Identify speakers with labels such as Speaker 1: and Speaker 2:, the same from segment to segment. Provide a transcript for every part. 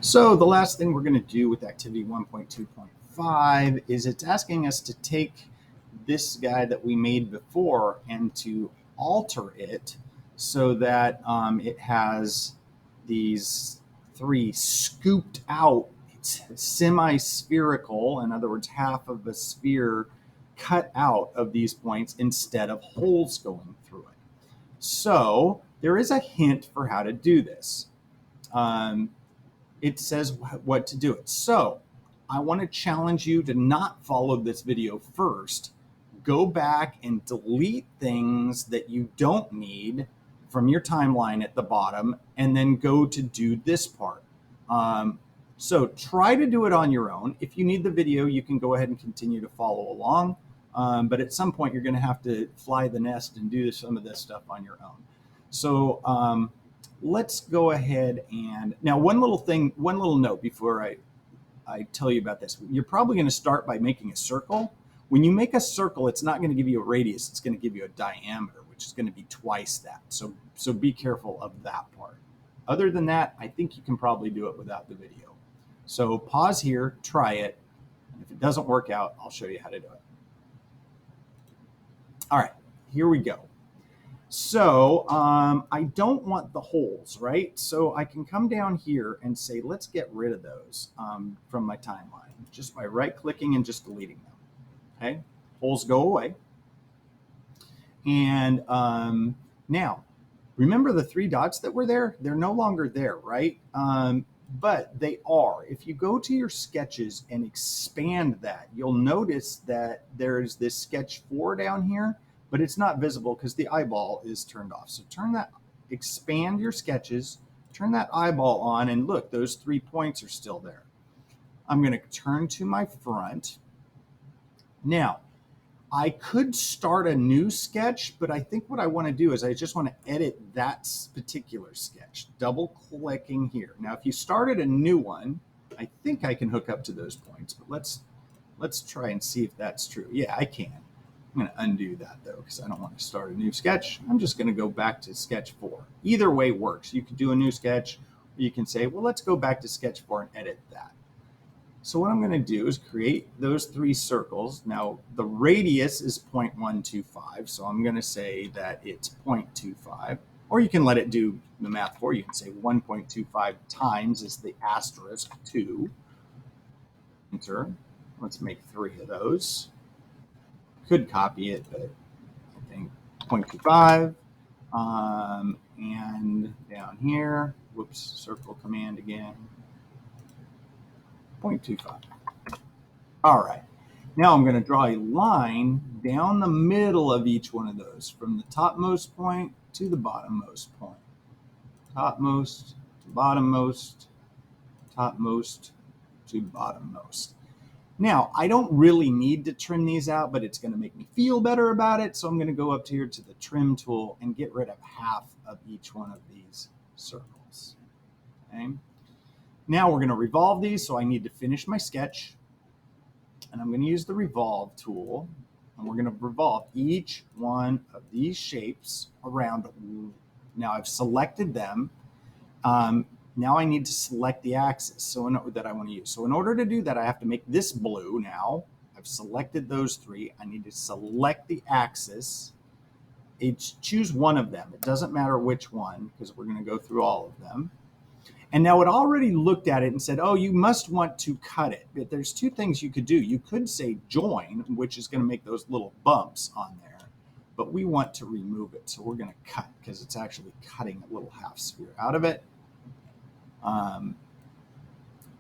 Speaker 1: So the last thing we're going to do with activity 1.2.5 is it's asking us to take this guy that we made before and to alter it so that it has these three scooped out, semi-spherical, in other words, half of a sphere cut out of these points instead of holes going through it. So there is a hint for how to do this. It says what to do it. So I want to challenge you to not follow this video first. Go back and delete things that you don't need from your timeline at the bottom, and then go to do this part. So try to do it on your own. If you need the video, you can go ahead and continue to follow along. But at some point, you're going to have to fly the nest and do some of this stuff on your own. So let's go ahead and now one little note before I tell you about this. You're probably going to start by making a circle. When you make a circle, it's not going to give you a radius. It's going to give you a diameter, which is going to be twice that. So be careful of that part. Other than that, I think you can probably do it without the video. So pause here, try it. And if it doesn't work out, I'll show you how to do it. All right, here we go. So I don't want the holes, right? So I can come down here and say, let's get rid of those from my timeline, just by right-clicking and just deleting them, okay? Holes go away. And now, remember the three dots that were there? They're no longer there, right? But they are. If you go to your sketches and expand that, you'll notice that there's this sketch 4 down here, but it's not visible because the eyeball is turned off. So expand your sketches, turn that eyeball on, and look, those 3 points are still there. I'm going to turn to my front. Now, I could start a new sketch, but I think what I want to do is I just want to edit that particular sketch, double clicking here. Now, if you started a new one, I think I can hook up to those points, but let's try and see if that's true. Yeah, I can. I'm going to undo that though, because I don't want to start a new sketch. I'm just going to go back to sketch 4. Either way works. You could do a new sketch, or you can say, well, let's go back to sketch 4 and edit that. So what I'm going to do is create those 3 circles. Now the radius is 0.125, so I'm going to say that it's 0.25, or you can let it do the math for you. You can say 1.25 times is the asterisk 2. Enter. Let's make 3 of those. Could copy it, but I think 0.25. And down here, whoops, circle command again. 0.25. All right. Now I'm going to draw a line down the middle of each one of those, from the topmost point to the bottommost point. Topmost to bottommost, topmost to bottommost. Now, I don't really need to trim these out, but it's going to make me feel better about it. So I'm going to go up here to the trim tool and get rid of half of each one of these circles. Okay. Now we're going to revolve these, so I need to finish my sketch. And I'm going to use the revolve tool. And we're going to revolve each one of these shapes around. Now I've selected them. Now I need to select the axis that I want to use. So in order to do that, I have to make this blue now. I've selected those 3. I need to select the axis. Choose one of them. It doesn't matter which one, because we're going to go through all of them. And now it already looked at it and said, oh, you must want to cut it. But there's 2 things you could do. You could say join, which is going to make those little bumps on there. But we want to remove it. So we're going to cut, because it's actually cutting a little half sphere out of it.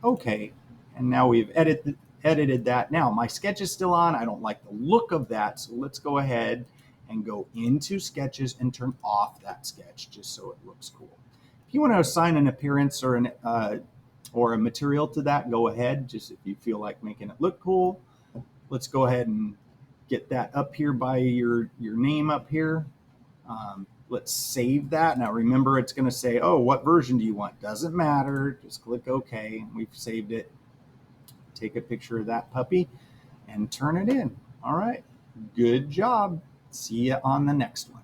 Speaker 1: Okay, and now we've edited that. Now my sketch is still on. I don't like the look of that, so let's go ahead and go into sketches and turn off that sketch just so it looks cool. If you want to assign an appearance or a material to that, go ahead, just if you feel like making it look cool. Let's go ahead and get that up here by your name up here. Let's save that. Now remember, it's going to say, oh, what version do you want? Doesn't matter. Just click OK. We've saved it. Take a picture of that puppy and turn it in. All right. Good job. See you on the next one.